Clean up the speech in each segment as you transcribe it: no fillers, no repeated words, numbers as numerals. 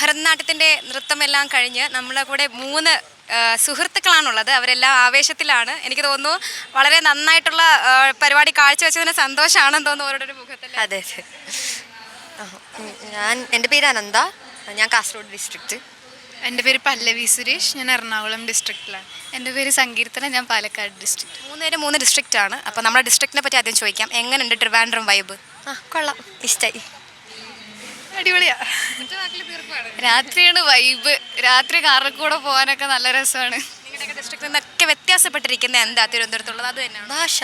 ഭരതനാട്യത്തിൻ്റെ നൃത്തമെല്ലാം കഴിഞ്ഞ് നമ്മളെ കൂടെ 3 സുഹൃത്തുക്കളാണുള്ളത്. അവരെല്ലാം ആവേശത്തിലാണ്. എനിക്ക് തോന്നുന്നു വളരെ നന്നായിട്ടുള്ള പരിപാടി കാഴ്ചവെച്ചതിന് സന്തോഷമാണെന്ന് തോന്നുന്നു ഓരോരുടെ മുഖത്തിൽ. അതെ അതെ. എൻ്റെ പേര് അനന്ത, ഞാൻ കാസർഗോഡ് ഡിസ്ട്രിക്റ്റ്. എൻ്റെ പേര് പല്ലവി സുരേഷ്, ഞാൻ എറണാകുളം ഡിസ്ട്രിക്റ്റിലാണ്. എൻ്റെ പേര് സങ്കീർത്തന, ഞാൻ പാലക്കാട് ഡിസ്ട്രിക്റ്റ്. 3 ഡിസ്ട്രിക്റ്റാണ്. അപ്പോൾ നമ്മുടെ ഡിസ്ട്രിക്റ്റിനെ പറ്റി ആദ്യം ചോദിക്കാം. എങ്ങനെയുണ്ട് ട്രിവാൻഡ്രം വൈബ്? കൊള്ളാം, ഇഷ്ടമായി. അടിപൊളിയാ. രാത്രിയാണ് വൈബ്. രാത്രി കാറിൽ കൂടെ പോകാനൊക്കെ നല്ല രസമാണ്. നിങ്ങളുടെയൊക്കെ ഡിസ്ട്രിക്റ്റിൽ നിന്നൊക്കെ വ്യത്യാസപ്പെട്ടിരിക്കുന്നത് എന്താ തിരുവനന്തപുരത്തുള്ളത്? അത് തന്നെയാണ് ഭാഷ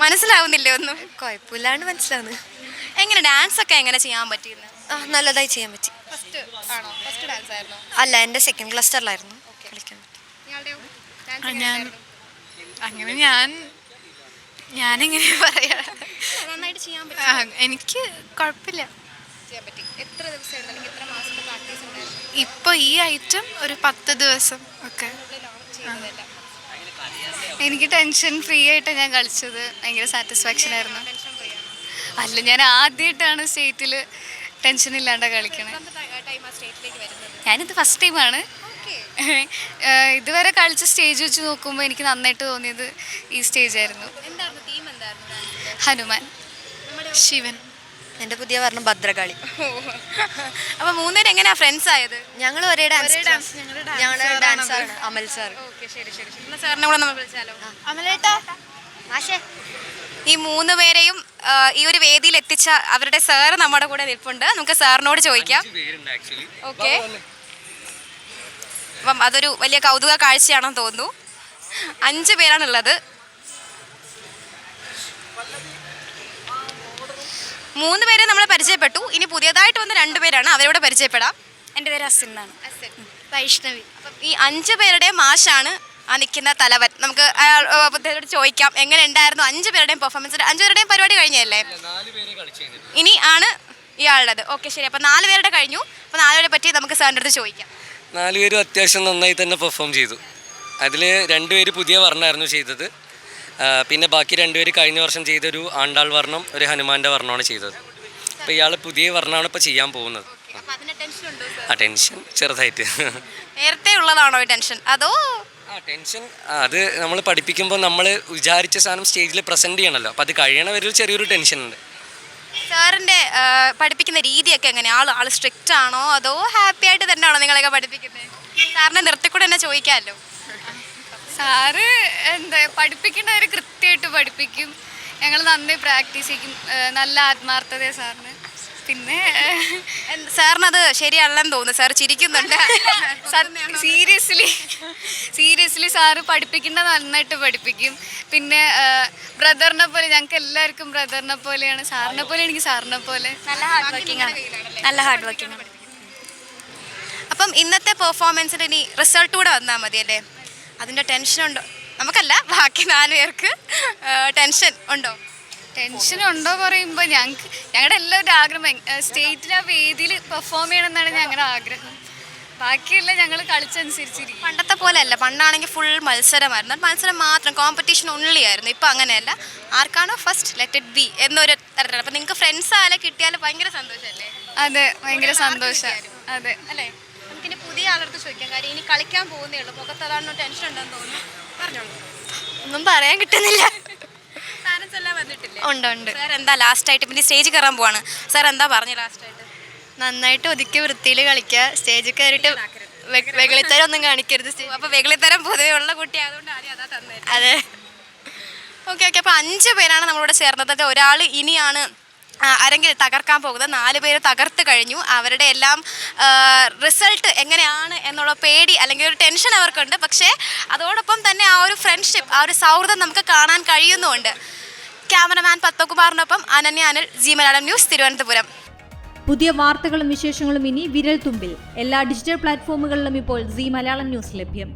മനസ്സിലാവുന്നില്ലേ ഒന്നും? കുഴപ്പമില്ലാണ്ട് മനസ്സിലാവുന്നു. എങ്ങനെ ഡാൻസ് ഒക്കെ എങ്ങനെ ചെയ്യാൻ പറ്റിയെന്ന്? നല്ലതായി ചെയ്യാൻ പറ്റി. ഫസ്റ്റ് ആണോ? ഫസ്റ്റ് ഡാൻസ് ആയിരുന്നോ? അല്ല, എൻ്റെ സെക്കൻഡ് ക്ലസ്റ്ററിലായിരുന്നു കളിക്കാൻ പറ്റി. അങ്ങനെ ഞാനെങ്ങനെ പറയാ, നന്നായിട്ട് ചെയ്യാൻ പറ്റി. എനിക്ക് കുഴപ്പമില്ല. ചെയ്യാൻ പറ്റി. എത്ര ദിവസം അല്ലെങ്കിൽ എത്ര മാസത്തെ പ്രാക്ടീസ് ഉണ്ടായിരുന്നു? ഇപ്പോൾ ഈ ഐറ്റം ഒരു 10 ദിവസം ഒക്കെ. എനിക്ക് ടെൻഷൻ ഫ്രീ ആയിട്ട് ഞാൻ കളിച്ചത്. ഭയങ്കര സാറ്റിസ്ഫാക്ഷൻ ആയിരുന്നു. അല്ല, ഞാൻ ആദ്യമായിട്ടാണ് സ്റ്റേറ്റിൽ ടെൻഷൻ ഇല്ലാണ്ട് കളിക്കണത്. ഞാനിത് ഫസ്റ്റ് ടൈമാണ്. ഇതുവരെ കളിച്ച സ്റ്റേജ് വെച്ച് നോക്കുമ്പോൾ എനിക്ക് നന്നായിട്ട് തോന്നിയത് ഈ സ്റ്റേജായിരുന്നു. ഹനുമാൻ, ശിവൻ. എൻ്റെ പുതിയ വർണ്ണം ഭദ്രകാളി. അപ്പോൾ 3 പേരും എങ്ങനെയാ ഫ്രണ്ട്സ് ആയത്? ഞങ്ങൾ ഒരേ ഡാൻസ് ഡാൻസാണ് അമൽ സാർ. ശരി. സാറിനെ കൂടെ നമ്മൾ വിളിച്ചാലോ? അമലേട്ടാ, ഈ 3 പേരെയും ഈ ഒരു വേദിയിൽ എത്തിച്ച അവരുടെ സാർ നമ്മുടെ കൂടെ നിൽപ്പുണ്ട്. നമുക്ക് സാറിനോട് ചോദിക്കാം. ഓക്കെ, അപ്പം അതൊരു വലിയ കൗതുക കാഴ്ചയാണെന്ന് തോന്നുന്നു. 5 പേരാണുള്ളത്. 3 പേരെ നമ്മൾ പരിചയപ്പെട്ടു. ഇനി പുതിയതായിട്ട് വന്ന 2 പേരാണ്. അവരോട് പരിചയപ്പെടാം. എൻ്റെ പേര് അസിൻ എന്നാണ്. വൈഷ്ണവി. അപ്പം ഈ 5 പേരുടെ മാഷാണ് ആ നിൽക്കുന്ന തലവൻ. നമുക്ക് അയാളോട് ചോദിക്കാം എങ്ങനെ ഉണ്ടായിരുന്നു 5 പേരുടെയും പെർഫോമൻസ്. 5 പേരുടെയും പരിപാടി കഴിഞ്ഞല്ലേ? ഇനി ആണ് ഇയാളുടേത്. ഓക്കെ, ശരി. അപ്പം 4 പേരുടെ കഴിഞ്ഞു. അപ്പോൾ 4 പേരെ പറ്റി നമുക്ക് സാറിൻ്റെ അടുത്ത് ചോദിക്കാം. 4 പേരും അത്യാവശ്യം നന്നായി തന്നെ പെർഫോം ചെയ്തു. അതിൽ 2 പേര് പുതിയ വർണ്ണമായിരുന്നു ചെയ്തത്. പിന്നെ ബാക്കി 2 പേര് കഴിഞ്ഞ വർഷം ചെയ്തൊരു ആണ്ടാൾ വർണ്ണം, ഒരു ഹനുമാൻ്റെ വർണ്ണമാണ് ചെയ്തത്. അപ്പോൾ ഇയാൾ പുതിയ വർണ്ണമാണ് ഇപ്പോൾ ചെയ്യാൻ പോകുന്നത്. ടെൻഷൻ ചെറുതായിട്ട്. നേരത്തെ ഉള്ളതാണോ ഈ ടെൻഷൻ? അതോ ടെൻഷൻ അത് നമ്മൾ പഠിപ്പിക്കുമ്പോൾ നമ്മൾ വിചാരിച്ച സാധനം സ്റ്റേജിൽ പ്രസൻറ്റ് ചെയ്യണമല്ലോ. അപ്പോൾ അത് കഴിയണ ഒരു ചെറിയൊരു ടെൻഷൻ ഉണ്ട്. സാറിൻ്റെ പഠിപ്പിക്കുന്ന രീതിയൊക്കെ എങ്ങനെയാണ്? ആൾ സ്ട്രിക്റ്റ് ആണോ അതോ ഹാപ്പി ആയിട്ട് തന്നെയാണോ നിങ്ങളെയൊക്കെ പഠിപ്പിക്കുന്നത്? സാറിനെ നിർത്തിക്കൂടെ എന്നെ ചോദിക്കാമല്ലോ. സാറ് പഠിപ്പിക്കേണ്ടവർ കൃത്യമായിട്ട് പഠിപ്പിക്കും. ഞങ്ങൾ നന്നായി പ്രാക്ടീസ് ചെയ്യും. നല്ല ആത്മാർത്ഥത സാറിന്. പിന്നെ സാറിനത് ശരിയല്ലെന്ന് തോന്നുന്നു. സാർ ചിരിക്കുന്നുണ്ട്. സീരിയസ്ലി സാറ് പഠിപ്പിക്കേണ്ട നന്നായിട്ട് പഠിപ്പിക്കും. പിന്നെ ബ്രദറിനെ പോലെ ഞങ്ങൾക്ക് എല്ലാവർക്കും ബ്രദറിനെ പോലെയാണ്. സാറിനെ പോലെ എനിക്ക് സാറിനെ പോലെ. നല്ല ഹാർഡ് വർക്കിംഗ് ആണ്. അപ്പം ഇന്നത്തെ പെർഫോമൻസിന് ഇനി റിസൾട്ട് കൂടെ വന്നാൽ മതിയല്ലേ? അതിൻ്റെ ടെൻഷൻ ഉണ്ടോ? നമുക്കല്ല, ബാക്കി 4 പേർക്ക് ടെൻഷൻ ഉണ്ടോ? ടെൻഷൻ ഉണ്ടോ പറയുമ്പോൾ ഞങ്ങളുടെ എല്ലാവരുടെ ആഗ്രഹം സ്റ്റേറ്റിൽ ആ വേദിയിൽ പെർഫോം ചെയ്യണമെന്നാണ് ഞങ്ങളുടെ ആഗ്രഹം. ബാക്കിയെല്ലാം ഞങ്ങൾ കളിച്ചനുസരിച്ചിരിക്കും. പണ്ടത്തെ പോലെ അല്ല. പണ്ടാണെങ്കിൽ ഫുൾ മത്സരമായിരുന്നു. മത്സരം മാത്രം, കോമ്പറ്റീഷൻ ഓൺലി ആയിരുന്നു. ഇപ്പം അങ്ങനെയല്ല. ആർക്കാണോ ഫസ്റ്റ് ലെറ്റ് ഇറ്റ് ബി എന്നൊരു തരത്തിലാണ്. അപ്പം നിങ്ങൾക്ക് ഫ്രണ്ട്സ് ആയാലും കിട്ടിയാലും ഭയങ്കര സന്തോഷമല്ലേ? അതെ, ഭയങ്കര സന്തോഷം. അതെ അല്ലേ? നമുക്കിനി പുതിയ ആളടുത്ത് ചോദിക്കാം. കാര്യം ഇനി കളിക്കാൻ പോകുന്നേ ഉള്ളൂ. മുഖത്ത് അതാണോ ടെൻഷൻ ഉണ്ടെന്ന് തോന്നുന്നു. പറഞ്ഞോളൂ. ഒന്നും പറയാൻ കിട്ടുന്നില്ല. പാരൻസ് എല്ലാം വന്നിട്ടില്ലേ? ഉണ്ട്. സാർ എന്താ ലാസ്റ്റായിട്ട് പിന്നെ സ്റ്റേജിൽ കയറാൻ പോവാണ്. സാർ എന്താ പറഞ്ഞു ലാസ്റ്റായിട്ട്? നന്നായിട്ട് ഒതുക്കി വൃത്തിയിൽ കളിക്കുക. സ്റ്റേജിൽ കയറിയിട്ട് വെകളിത്തരം ഒന്നും കാണിക്കരുത്. അപ്പോൾ വെകളിത്തരം പൊതുവെ ഉള്ള കുട്ടി ആയതുകൊണ്ട് ആദ്യം അതാ തന്നെ. അതെ. ഓക്കെ. അപ്പോൾ 5 പേരാണ് നമ്മളിവിടെ ചേർന്നത്. അത് ഒരാൾ ഇനിയാണ് അരങ്ങിൽ തകർക്കാൻ പോകുന്നത്. 4 പേര് തകർത്ത് കഴിഞ്ഞു. അവരുടെ എല്ലാം റിസൾട്ട് എങ്ങനെയാണ് എന്നുള്ള പേടി അല്ലെങ്കിൽ ഒരു ടെൻഷൻ അവർക്കുണ്ട്. പക്ഷേ അതോടൊപ്പം തന്നെ ആ ഒരു ഫ്രണ്ട്ഷിപ്പ്, ആ ഒരു സൗഹൃദം നമുക്ക് കാണാൻ കഴിയുന്നുമുണ്ട്. ക്യാമറമാൻ പത്മകുമാറിനൊപ്പം അനന്യ അനിൽ, ജി മലയാളം ന്യൂസ്, തിരുവനന്തപുരം. പുതിയ വാർത്തകളും വിശേഷങ്ങളും ഇനി വിരൽ തുമ്പിൽ. എല്ലാ ഡിജിറ്റൽ പ്ലാറ്റ്ഫോമുകളിലും ഇപ്പോൾ ജി മലയാളം ന്യൂസ് ലഭ്യം.